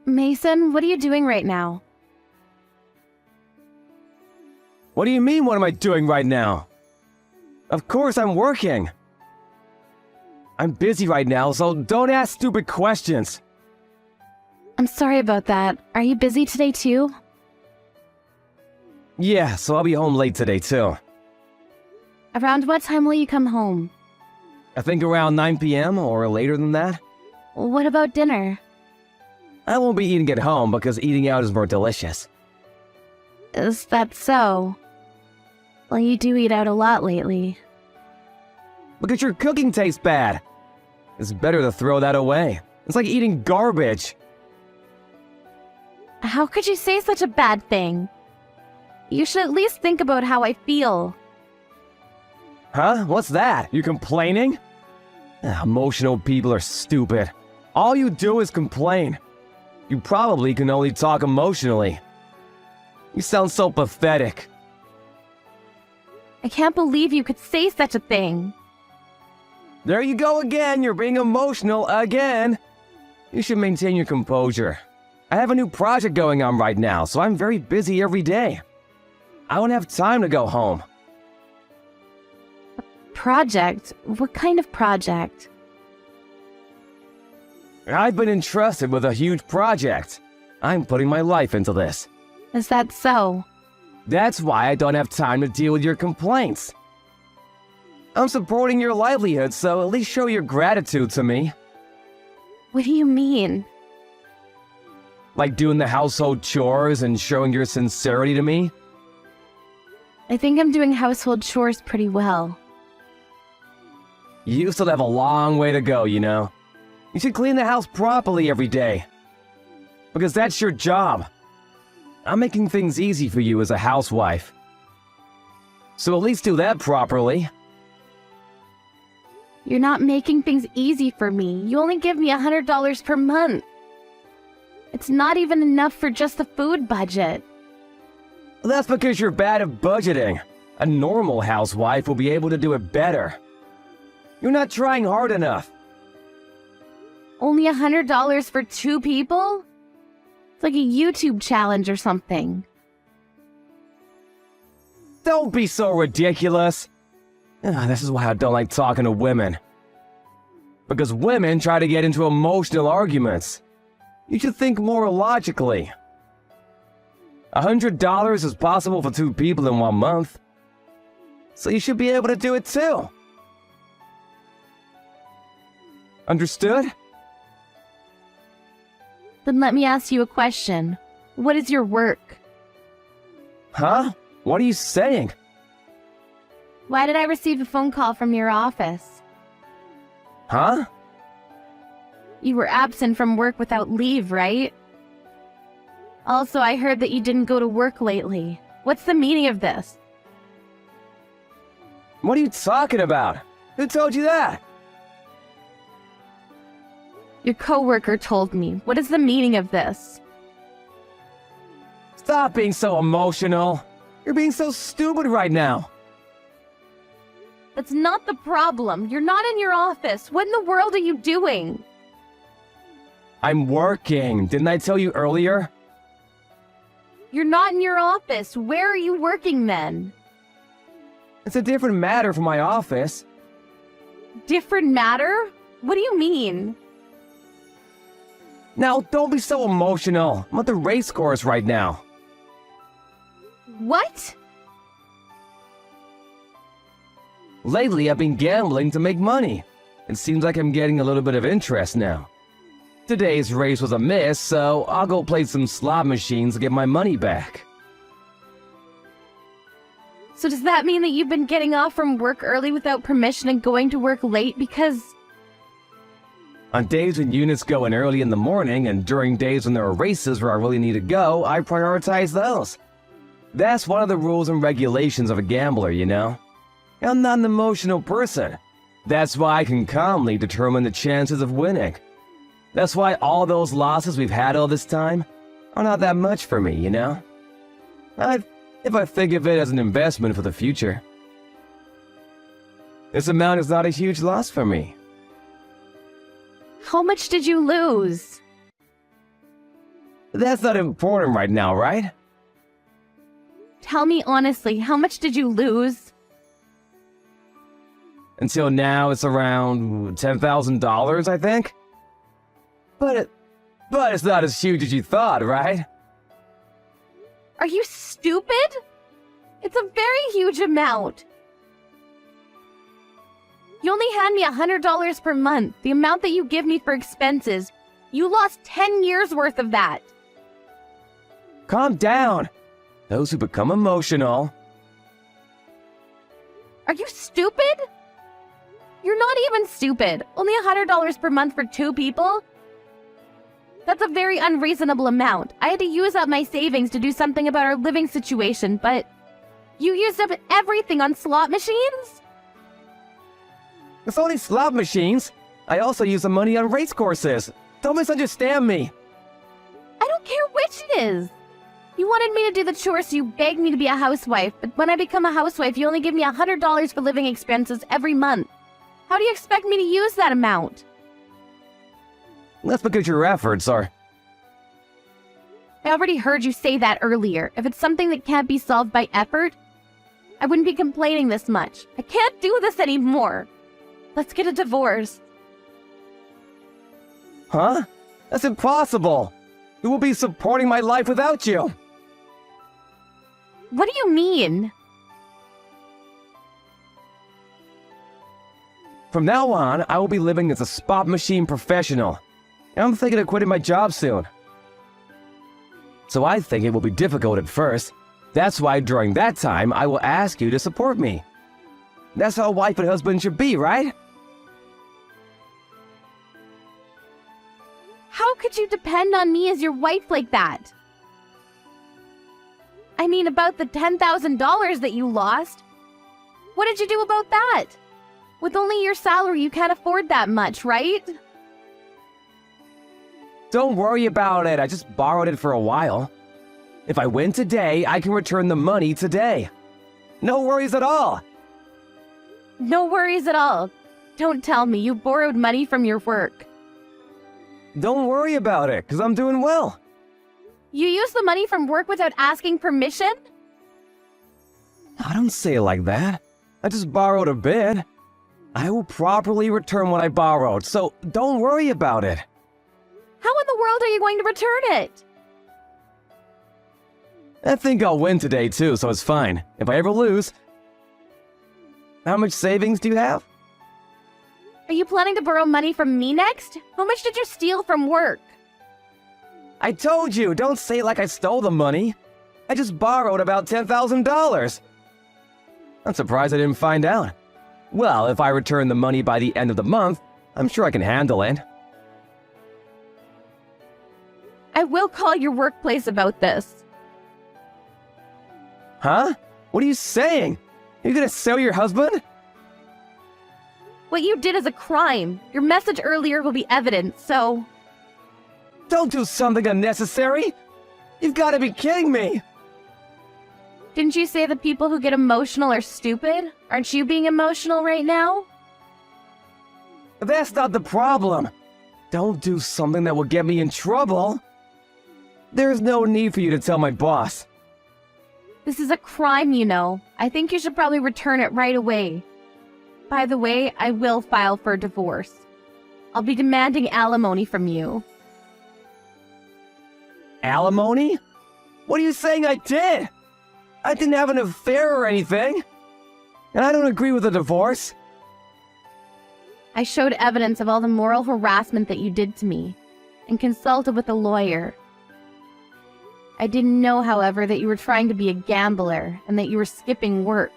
Mason, what are you doing right now? What do you mean, what am I doing right now? Of course I'm working. I'm busy right now, so don't ask stupid questions. I'm sorry about that. Are you busy today too? Yeah, so I'll be home late today too. Around what time will you come home? I think around 9 p.m. or later than that. What about dinner? I won't be eating at home because eating out is more delicious. Is that so? Well, you do eat out a lot lately. Because your cooking tastes bad. It's better to throw that away. It's like eating garbage. How could you say such a bad thing? You should at least think about how I feel. Huh? What's that? You complaining? Emotional people are stupid. All you do is complain. You probably can only talk emotionally. You sound so pathetic. I can't believe you could say such a thing. There you go again, you're being emotional again. You should maintain your composure. I have a new project going on right now, so I'm very busy every day. I don't have time to go home. Project? What kind of project? I've been entrusted with a huge project. I'm putting my life into this. Is that so? That's why I don't have time to deal with your complaints. I'm supporting your livelihood, so at least show your gratitude to me. What do you mean? Like doing the household chores and showing your sincerity to me? I think I'm doing household chores pretty well. You still have a long way to go, you know. You should clean the house properly every day. Because that's your job. I'm making things easy for you as a housewife. So at least do that properly. You're not making things easy for me. You only give me $100 per month. It's not even enough for just the food budget. That's because you're bad at budgeting. A normal housewife will be able to do it better. You're not trying hard enough. Only $100 for 2 people? It's like a YouTube challenge or something. Don't be so ridiculous. This is why I don't like talking to women. Because women try to get into emotional arguments. You should think more logically. $100 is possible for 2 people in 1 month. So you should be able to do it too. Understood? Then let me ask you a question. What is your work? Huh? What are you saying? Why did I receive a phone call from your office? Huh? You were absent from work without leave, right? Also, I heard that you didn't go to work lately. What's the meaning of this? What are you talking about? Who told you that? Your coworker told me. What is the meaning of this? Stop being so emotional. You're being so stupid right now. That's not the problem. You're not in your office. What in the world are you doing? I'm working. Didn't I tell you earlier? You're not in your office. Where are you working then? It's a different matter from my office. Different matter? What do you mean? Now, don't be so emotional. I'm at the race course right now. What? Lately, I've been gambling to make money. It seems like I'm getting a little bit of interest now. Today's race was a miss, so I'll go play some slot machines to get my money back. So does that mean that you've been getting off from work early without permission and going to work late because... On days when units go in early in the morning and during days when there are races where I really need to go, I prioritize those. That's one of the rules and regulations of a gambler, you know? I'm not an emotional person. That's why I can calmly determine the chances of winning. That's why all those losses we've had all this time are not that much for me, you know? If I think of it as an investment for the future. This amount is not a huge loss for me. How much did you lose? That's not important right now, right? Tell me honestly, how much did you lose? Until now, it's around $10,000, I think. But it's not as huge as you thought, right? Are you stupid? It's a very huge amount. You only hand me $100 per month, the amount that you give me for expenses. You lost 10 years worth of that. Calm down. Those who become emotional. Are you stupid? You're not even stupid. Only $100 per month for 2 people? That's a very unreasonable amount. I had to use up my savings to do something about our living situation, but you used up everything on slot machines? It's only slot machines. I also use the money on race courses. Don't misunderstand me. I don't care which it is. You wanted me to do the chores, so you begged me to be a housewife, but when I become a housewife, you only give me $100 for living expenses every month. How do you expect me to use that amount? That's because your efforts are... I already heard you say that earlier. If it's something that can't be solved by effort, I wouldn't be complaining this much. I can't do this anymore. Let's get a divorce. Huh? That's impossible. Who will be supporting my life without you? What do you mean? From now on, I will be living as a spot machine professional. And I'm thinking of quitting my job soon. So I think it will be difficult at first. That's why during that time, I will ask you to support me. That's how a wife and husband should be, right? How could you depend on me as your wife like that? I mean, about the $10,000 that you lost. What did you do about that? With only your salary, you can't afford that much, right? Don't worry about it. I just borrowed it for a while. If I win today, I can return the money today. No worries at all. No worries at all. Don't tell me you borrowed money from your work. Don't worry about it, because I'm doing well. You used the money from work without asking permission? I don't say it like that. I just borrowed a bit. I will properly return what I borrowed, so don't worry about it. How in the world are you going to return it? I think I'll win today too, so it's fine. If I ever lose... How much savings do you have? Are you planning to borrow money from me next? How much did you steal from work? I told you, don't say it like I stole the money. I just borrowed about $10,000. I'm surprised I didn't find out. Well, if I return the money by the end of the month, I'm sure I can handle it. I will call your workplace about this. Huh? What are you saying? Are you gonna sell your husband? What you did is a crime. Your message earlier will be evidence, so... Don't do something unnecessary! You've gotta be kidding me! Didn't you say the people who get emotional are stupid? Aren't you being emotional right now? That's not the problem. Don't do something that will get me in trouble. There's no need for you to tell my boss. This is a crime, you know. I think you should probably return it right away. By the way, I will file for a divorce. I'll be demanding alimony from you. Alimony? What are you saying I did? I didn't have an affair or anything. And I don't agree with a divorce. I showed evidence of all the moral harassment that you did to me, and consulted with a lawyer. I didn't know, however, that you were trying to be a gambler, and that you were skipping work.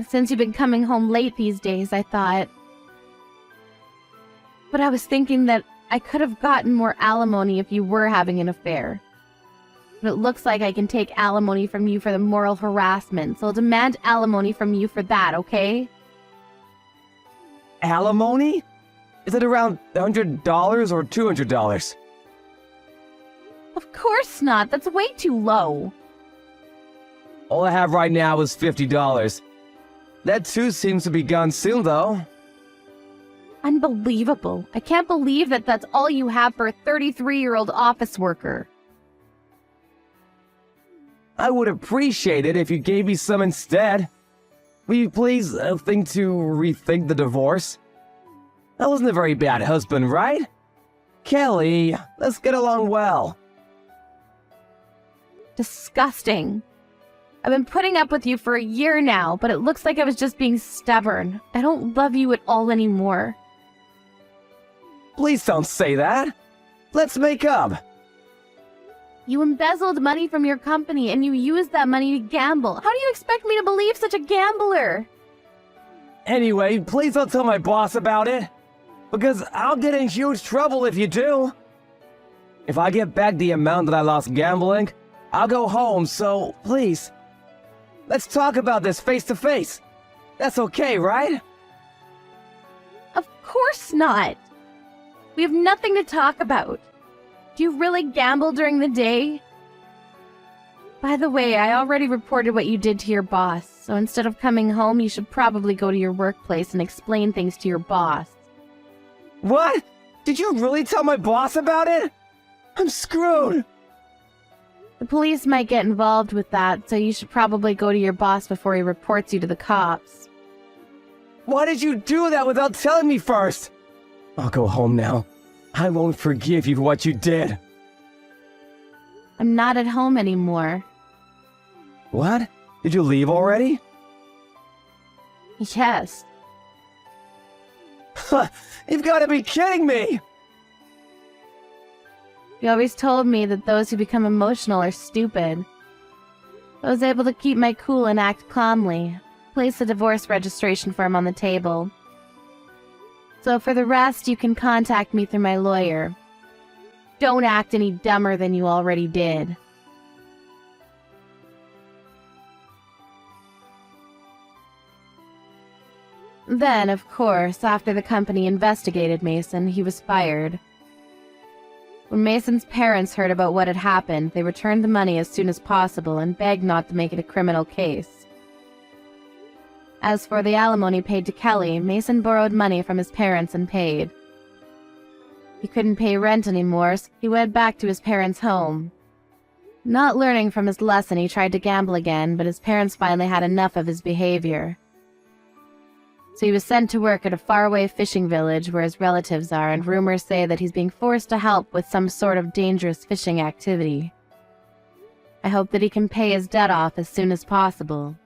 Since you've been coming home late these days, I thought... But I was thinking that I could have gotten more alimony if you were having an affair. But it looks like I can take alimony from you for the moral harassment, so I'll demand alimony from you for that, okay? Alimony? Is it around $100 or $200? Of course not, that's way too low. All I have right now is $50. That too seems to be gone soon, though. Unbelievable. I can't believe that that's all you have for a 33-year-old office worker. I would appreciate it if you gave me some instead. Will you please think to rethink the divorce? I wasn't a very bad husband, right? Kelly, let's get along well. Disgusting. I've been putting up with you for a year now, but it looks like I was just being stubborn. I don't love you at all anymore. Please don't say that. Let's make up. You embezzled money from your company and you used that money to gamble. How do you expect me to believe such a gambler? Anyway, please don't tell my boss about it, because I'll get in huge trouble if you do. If I get back the amount that I lost gambling, I'll go home, so please, let's talk about this face to face. That's okay, right? Of course not. We have nothing to talk about. Do you really gamble during the day? By the way, I already reported what you did to your boss, so instead of coming home, you should probably go to your workplace and explain things to your boss. What? Did you really tell my boss about it? I'm screwed. The police might get involved with that, so you should probably go to your boss before he reports you to the cops. Why did you do that without telling me first? I'll go home now. I won't forgive you for what you did. I'm not at home anymore. What? Did you leave already? Yes. You've got to be kidding me! You always told me that those who become emotional are stupid. I was able to keep my cool and act calmly. Place the divorce registration form on the table. So for the rest, you can contact me through my lawyer. Don't act any dumber than you already did. Then, of course, after the company investigated Mason, he was fired. When Mason's parents heard about what had happened, they returned the money as soon as possible and begged not to make it a criminal case. As for the alimony paid to Kelly, Mason borrowed money from his parents and paid. He couldn't pay rent anymore, so he went back to his parents' home. Not learning from his lesson, he tried to gamble again, but his parents finally had enough of his behavior. So he was sent to work at a faraway fishing village where his relatives are, and rumors say that he's being forced to help with some sort of dangerous fishing activity. I hope that he can pay his debt off as soon as possible.